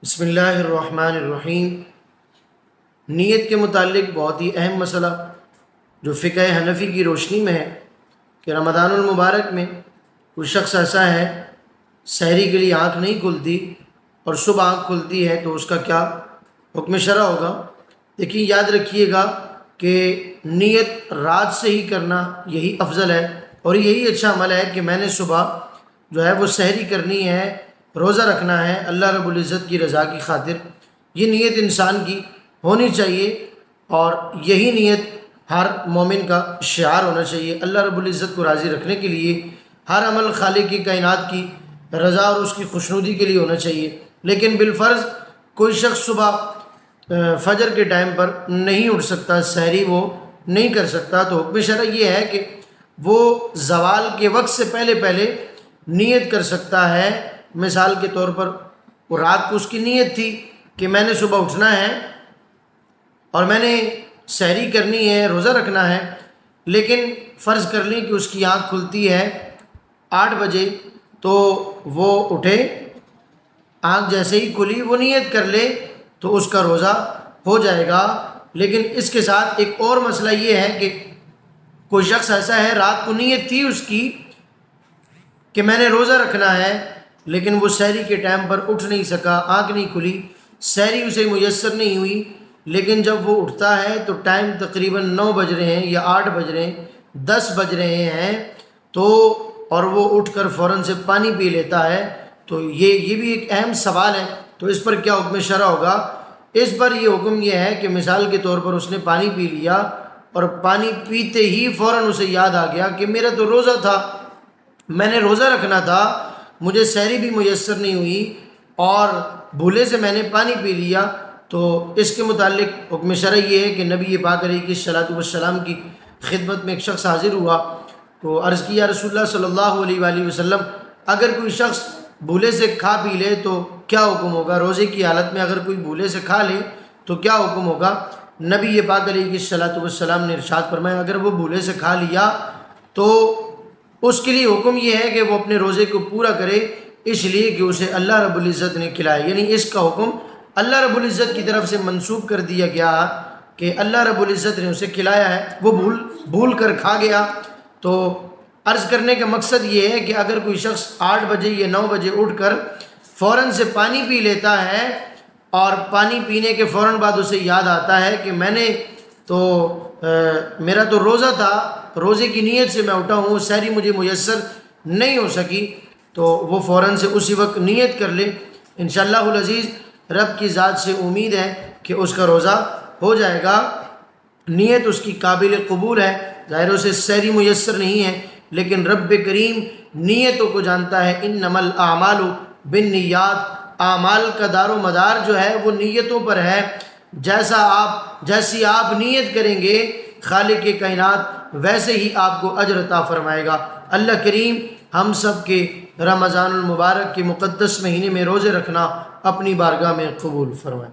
بسم اللہ الرحمن الرحیم۔ نیت کے متعلق بہت ہی اہم مسئلہ جو فقہ حنفی کی روشنی میں ہے کہ رمضان المبارک میں کوئی شخص ایسا ہے سحری کے لیے آنکھ نہیں کھلتی اور صبح آنکھ کھلتی ہے تو اس کا کیا حکم شرع ہوگا۔ دیکھیے، یاد رکھیے گا کہ نیت رات سے ہی کرنا یہی افضل ہے اور یہی اچھا عمل ہے کہ میں نے صبح جو ہے وہ سحری کرنی ہے، روزہ رکھنا ہے اللہ رب العزت کی رضا کی خاطر۔ یہ نیت انسان کی ہونی چاہیے اور یہی نیت ہر مومن کا شعار ہونا چاہیے۔ اللہ رب العزت کو راضی رکھنے کے لیے ہر عمل خالق کی کائنات کی رضا اور اس کی خوشنودی کے لیے ہونا چاہیے۔ لیکن بالفرض کوئی شخص صبح فجر کے ٹائم پر نہیں اٹھ سکتا، سحری وہ نہیں کر سکتا، تو حکم شرع یہ ہے کہ وہ زوال کے وقت سے پہلے پہلے نیت کر سکتا ہے۔ مثال کے طور پر وہ رات کو اس کی نیت تھی کہ میں نے صبح اٹھنا ہے اور میں نے سحری کرنی ہے، روزہ رکھنا ہے، لیکن فرض کر لیں کہ اس کی آنکھ کھلتی ہے 8 بجے، تو وہ اٹھے، آنکھ جیسے ہی کھلی وہ نیت کر لے تو اس کا روزہ ہو جائے گا۔ لیکن اس کے ساتھ ایک اور مسئلہ یہ ہے کہ کوئی شخص ایسا ہے رات کو نیت تھی اس کی کہ میں نے روزہ رکھنا ہے، لیکن وہ سحری کے ٹائم پر اٹھ نہیں سکا، آنکھ نہیں کھلی، سحری اسے میسر نہیں ہوئی، لیکن جب وہ اٹھتا ہے تو ٹائم تقریباً 9 بج رہے ہیں یا 8 بج رہے ہیں، 10 بج رہے ہیں، تو اور وہ اٹھ کر فوراً سے پانی پی لیتا ہے، تو یہ بھی ایک اہم سوال ہے۔ تو اس پر کیا حکم شرع ہوگا؟ اس پر یہ حکم یہ ہے کہ مثال کے طور پر اس نے پانی پی لیا اور پانی پیتے ہی فوراً اسے یاد آ گیا کہ میرا تو روزہ تھا، میں نے روزہ رکھنا تھا، مجھے سحری بھی میسر نہیں ہوئی اور بھولے سے میں نے پانی پی لیا، تو اس کے متعلق حکم شرع یہ ہے کہ نبی پاک علیہ الصلوۃ والسلام کی خدمت میں ایک شخص حاضر ہوا تو عرض کیا، رسول اللہ صلی اللہ علیہ وآلہ وسلم، اگر کوئی شخص بھولے سے کھا پی لے تو کیا حکم ہوگا؟ روزے کی حالت میں اگر کوئی بھولے سے کھا لے تو کیا حکم ہوگا؟ نبی پاک علیہ الصلوۃ والسلام نے ارشاد فرمایا، اگر وہ بھولے سے کھا لیا تو اس کے لیے حکم یہ ہے کہ وہ اپنے روزے کو پورا کرے، اس لیے کہ اسے اللہ رب العزت نے کھلایا، یعنی اس کا حکم اللہ رب العزت کی طرف سے منسوخ کر دیا گیا کہ اللہ رب العزت نے اسے کھلایا ہے، وہ بھول کر کھا گیا۔ تو عرض کرنے کا مقصد یہ ہے کہ اگر کوئی شخص 8 بجے یا 9 بجے اٹھ کر فوراً سے پانی پی لیتا ہے اور پانی پینے کے فوراً بعد اسے یاد آتا ہے کہ میں نے تو میرا تو روزہ تھا، روزے کی نیت سے میں اٹھا ہوں، سحری مجھے میسر نہیں ہو سکی، تو وہ فوراً سے اسی وقت نیت کر لے۔ انشاءاللہ العزیز رب کی ذات سے امید ہے کہ اس کا روزہ ہو جائے گا، نیت اس کی قابل قبول ہے، ظاہر اسے سحری میسر نہیں ہے، لیکن رب کریم نیتوں کو جانتا ہے۔ انما الاعمال بالنیات، اعمال کا دار و مدار جو ہے وہ نیتوں پر ہے، جیسی آپ نیت کریں گے خالق کائنات ویسے ہی آپ کو اجر عطا فرمائے گا۔ اللہ کریم ہم سب کے رمضان المبارک کے مقدس مہینے میں روزے رکھنا اپنی بارگاہ میں قبول فرمائے۔